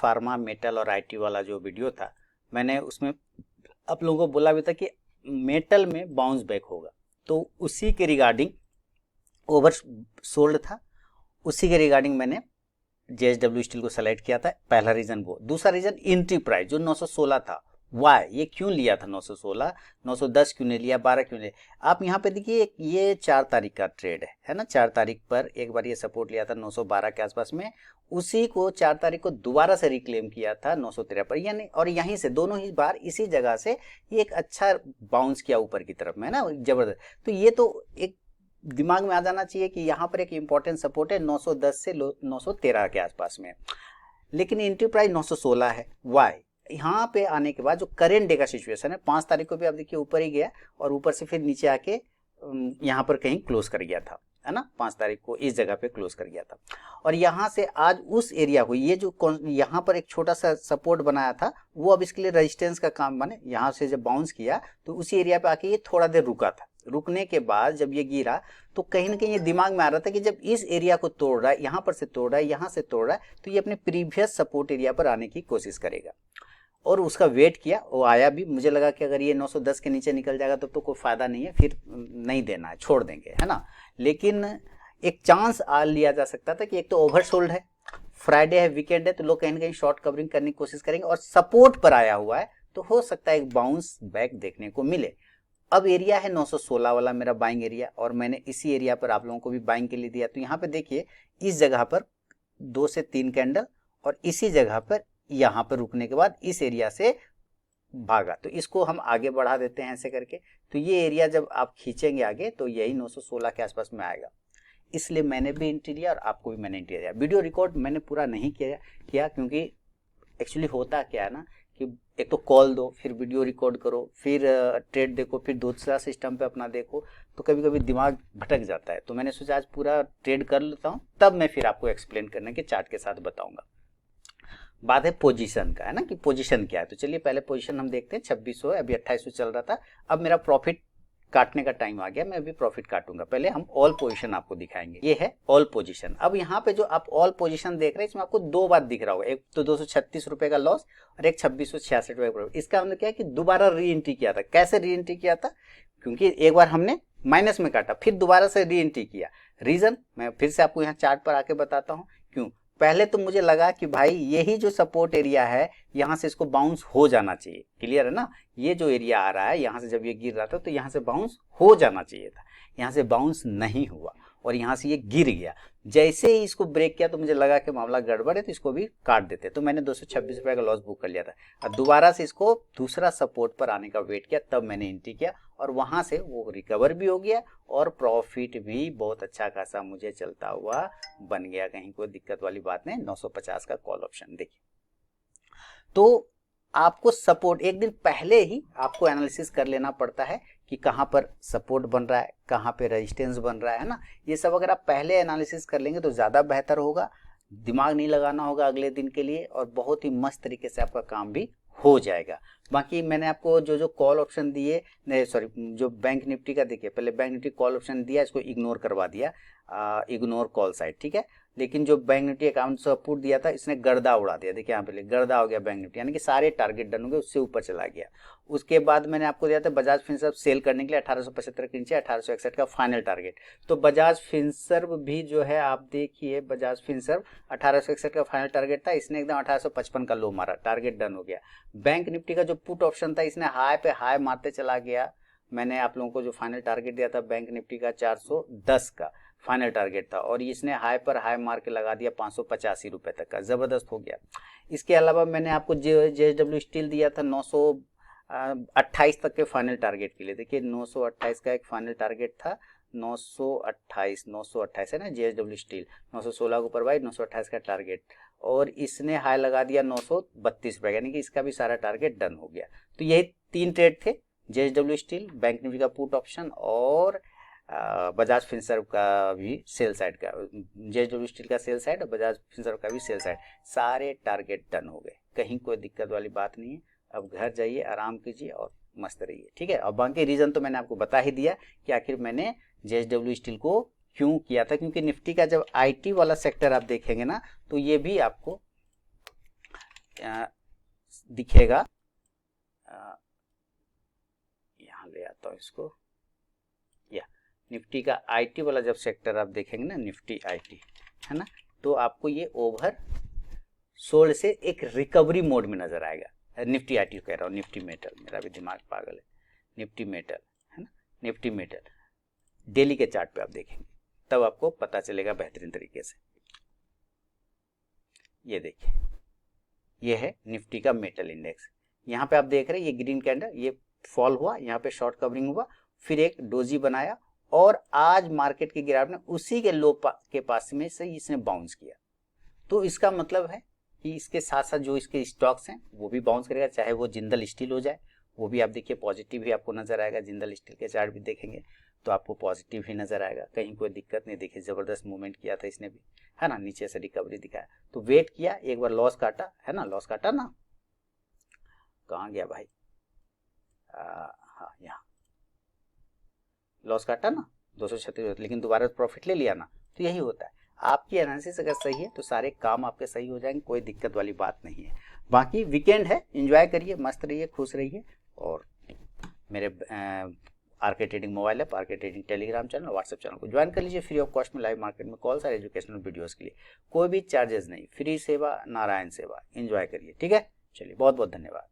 Pharma, metal और IT वाला जो वीडियो था, मैंने उसमें आप लोगों को बोला भी था कि मेटल में बाउंस बैक होगा, तो उसी के रिगार्डिंग ओवर सोल्ड था, उसी के रिगार्डिंग मैंने जेएसडब्ल्यू स्टील को सेलेक्ट किया था। पहला रीजन वो। दूसरा रीजन एंट्री प्राइस जो 916 था, वाई ये क्यों लिया था 916, 910 क्यों नहीं लिया, 12 क्यों नहीं लिया। आप यहाँ पे देखिए ये 4 तारीख का ट्रेड है ना, 4 तारीख पर एक बार ये सपोर्ट लिया था 912 के आसपास में, उसी को 4 तारीख को दोबारा से रिक्लेम किया था 913 पर, यानी और यहीं से दोनों ही बार इसी जगह से ये एक अच्छा बाउंस किया ऊपर की तरफ में, है ना, जबरदस्त। तो ये तो एक दिमाग में आ जाना चाहिए कि यहाँ पर एक इंपॉर्टेंट सपोर्ट है 910 से 913 के आसपास में, लेकिन एंट्री प्राइस 916 है। वाई यहाँ पे आने के बाद जो करेंट डे का सिचुएशन है, 5 तारीख को भी आप देखिए ऊपर ही गया और ऊपर से फिर नीचे आके यहाँ पर कहीं क्लोज कर गया था, है ना, 5 तारीख को इस जगह पे क्लोज कर गया था। और यहाँ से आज उस एरिया को, ये जो यहाँ पर एक छोटा सा सपोर्ट बनाया था, वो अब इसके लिए रेजिस्टेंस का काम बने। यहाँ से जब बाउंस किया तो उसी एरिया पे आके ये थोड़ा देर रुका था, रुकने के बाद जब ये गिरा तो कहीं ना कहीं ये दिमाग में आ रहा था कि जब इस एरिया को तोड़ रहा है, यहाँ पर से तोड़ रहा है, यहाँ से तोड़ रहा है, तो ये अपने प्रीवियस सपोर्ट एरिया पर आने की कोशिश करेगा। और उसका वेट किया, वो आया भी। मुझे लगा कि अगर ये 910 के नीचे निकल जाएगा तो कोई फायदा नहीं है, फिर नहीं देना है, छोड़ देंगे, है ना। लेकिन एक चांस लिया जा सकता था कि एक तो ओवर सोल्ड है, फ्राइडे है, वीकेंड है, तो लोग कहीं ना कहीं शॉर्ट कवरिंग करने की कोशिश करेंगे और सपोर्ट पर आया हुआ है, तो हो सकता है एक बाउंस बैक देखने को मिले। अब एरिया है 916 वाला मेरा बाइंग एरिया, और मैंने इसी एरिया पर आप लोगों को भी बाइंग के लिए दिया। तो यहाँ पे देखिए इस जगह पर 2 से 3 कैंडल और इसी जगह पर यहाँ पर रुकने के बाद इस एरिया से भागा, तो इसको हम आगे बढ़ा देते हैं ऐसे करके। तो ये एरिया जब आप खींचेंगे आगे तो यही 916 के आसपास में आएगा, इसलिए मैंने भी एंट्री लिया और आपको भी मैंने एंट्री दिया। वीडियो रिकॉर्ड मैंने पूरा नहीं किया क्योंकि एक्चुअली होता क्या है ना कि एक तो कॉल दो, फिर वीडियो रिकॉर्ड करो, फिर ट्रेड देखो, फिर दूसरा सिस्टम पे अपना देखो, तो कभी कभी दिमाग भटक जाता है। तो मैंने सोचा आज पूरा ट्रेड कर लेता हूँ, तब मैं फिर आपको एक्सप्लेन करने के चार्ट के साथ बताऊंगा। बात है पोजीशन का, है ना, कि पोजीशन क्या है। तो चलिए पहले पोजीशन हम देखते हैं। 2600 है, अभी 2800 चल रहा था। अब मेरा प्रॉफिट काटने का टाइम आ गया, मैं अभी प्रॉफिट काटूंगा। पहले हम ऑल पोजीशन आपको दिखाएंगे। ये है ऑल पोजीशन। अब यहाँ पे जो आप ऑल पोजीशन देख रहे हैं, इसमें आपको 2 बात दिख रहा होगा, एक तो 236 रुपए का लॉस और एक 2666 रुपए का प्रॉफिट। इसका मतलब क्या है कि दोबारा री एंट्री किया था। कैसे री एंट्री किया था? क्योंकि एक बार हमने माइनस में काटा, फिर दोबारा से री एंट्री किया। रीजन मैं फिर से आपको यहाँ चार्ट पर आके बताता हूँ क्यों। पहले तो मुझे लगा कि भाई यही जो सपोर्ट एरिया है, यहाँ से इसको बाउंस हो जाना चाहिए। क्लियर है ना, ये जो एरिया आ रहा है यहाँ से जब ये गिर रहा था तो यहाँ से बाउंस हो जाना चाहिए था, यहाँ से बाउंस नहीं हुआ और यहाँ से ये गिर गया। जैसे ही इसको ब्रेक किया तो मुझे लगा कि मामला गड़बड़ है, तो इसको भी काट देते। तो मैंने 226 रुपए का लॉस बुक कर लिया था और दोबारा से इसको दूसरा सपोर्ट पर आने का वेट किया, तब मैंने एंट्री किया और वहां से वो रिकवर भी हो गया और प्रॉफिट भी बहुत अच्छा खासा मुझे चलता हुआ बन गया। कहीं कोई दिक्कत वाली बात नहीं। 950 का कॉल ऑप्शन देखिए। तो आपको सपोर्ट एक दिन पहले ही आपको एनालिसिस कर लेना पड़ता है कि कहाँ पर सपोर्ट बन रहा है, कहाँ पे रेजिस्टेंस बन रहा है ना। ये सब अगर आप पहले एनालिसिस कर लेंगे तो ज़्यादा बेहतर होगा, दिमाग नहीं लगाना होगा अगले दिन के लिए और बहुत ही मस्त तरीके से आपका काम भी हो जाएगा। बाकी मैंने आपको जो जो कॉल ऑप्शन दिए, जो बैंक निफ्टी का देखिए, पहले बैंक निफ्टी कॉल ऑप्शन दिया, इसको इग्नोर करवा दिया, इग्नोर कॉल साइड, ठीक है। लेकिन जो बैंक निफ्टी अकाउंट से पुट दिया था, इसने गर्दा उड़ा दिया। देखिए यहाँ पे गर्दा हो गया बैंक निफ्टी, यानी कि सारे टारगेट डन हो गए, उससे ऊपर चला गया। उसके बाद मैंने आपको दिया था बजाज फिनसर्व सेल करने के लिए 1875 के नीचे 1861 का फाइनल टारगेट। तो बजाज फिनसर्व भी जो है आप देखिए, बजाज फिनसर्व 1861 का फाइनल टारगेट था, इसने एकदम 1855 का लो मारा, टारगेट डन हो गया। बैंक निफ्टी का जो पुट ऑप्शन था, इसने हाई पे हाई मारते चला गया। मैंने आप लोगों को जो फाइनल टारगेट दिया था बैंक निफ्टी का 410 का फाइनल टारगेट था और इसने हाई पर हाई मार के लगा दिया 585 रुपए तक का, जबरदस्त हो गया। इसके अलावा मैंने आपको जेएसडब्ल्यू स्टील दिया था 928 तक के फाइनल टारगेट के लिए। देखिए 928 का एक फाइनल टारगेट था, 928 है ना जेएसडब्ल्यू स्टील, 916 को ऊपर भाई 928 का टारगेट, और इसने हाई लगा दिया 932 रुपए, यानी कि इसका भी सारा टारगेट डन हो गया। तो यही 3 ट्रेड थे, जेएसडब्ल्यू स्टील, बैंक निफ्टी का पुट ऑप्शन और बजाज फिनसर्व का भी सेल साइड का, जेएसडब्ल्यू स्टील का सेल साइड और बजाज फिनसर्व का भी सेल साइड, सारे टारगेट डन हो गए। कहीं कोई दिक्कत वाली बात नहीं है। अब घर जाइए, आराम कीजिए और मस्त रहिए, ठीक है। और बाकी रीजन तो मैंने आपको बता ही दिया कि आखिर मैंने जेएसडब्ल्यू स्टील को क्यों किया था, क्योंकि निफ्टी का जब आईटी वाला सेक्टर आप देखेंगे ना, तो ये भी आपको दिखेगा, यहाँ ले आता हूँ इसको, या निफ्टी का आईटी वाला जब सेक्टर आप देखेंगे ना, निफ्टी आईटी है ना, तो आपको ये ओवर सोल्ड से एक रिकवरी मोड में नजर आएगा। निफ्टी आईटी कह रहा हूँ, निफ्टी मेटल, मेरा भी दिमाग पागल है, निफ्टी मेटल है ना, निफ्टी मेटल डेली के चार्ट पे आप देखेंगे तब आपको पता चलेगा बेहतरीन तरीके से। ये देखिए, ये है निफ्टी का मेटल इंडेक्स, यहाँ पे आप देख रहे हैं ये ग्रीन कैंडल, ये फॉल हुआ, यहाँ पे शॉर्ट कवरिंग हुआ, फिर एक डोजी बनाया और आज मार्केट की गिरावट ने उसी के लो के पास में से इसने बाउंस किया। तो इसका मतलब है कि इसके साथ साथ जो इसके स्टॉक्स हैं वो भी बाउंस करेगा, चाहे वो जिंदल स्टील हो जाए, वो भी आप देखिए पॉजिटिव ही आपको नजर आएगा। जिंदल स्टील के चार्ट भी देखेंगे तो आपको पॉजिटिव ही नजर आएगा, कहीं कोई दिक्कत नहीं। देखिए जबरदस्त मूवमेंट किया था इसने भी, है ना, नीचे से रिकवरी दिखाया, तो वेट किया, एक बार लॉस काटा है ना, लॉस काटा ना, कहाँ गया भाई, हाँ यहाँ लॉस काटा ना 236, लेकिन दोबारा प्रॉफिट ले लिया ना। तो यही होता है, आपकी एनालिसिस अगर सही है तो सारे काम आपके सही हो जाएंगे, कोई दिक्कत वाली बात नहीं है। बाकी वीकेंड है, एंजॉय करिए, मस्त रहिए, खुश रहिए। और मेरे RK trading mobile app, RK trading Telegram channel, WhatsApp channel को ज्वाइन कर लीजिए फ्री ऑफ कॉस्ट में। लाइव मार्केट में कॉल्स और एजुकेशनल वीडियोस के लिए कोई भी चार्जेस नहीं, फ्री सेवा, नारायण सेवा, एंजॉय करिए। ठीक है, चलिए बहुत बहुत धन्यवाद।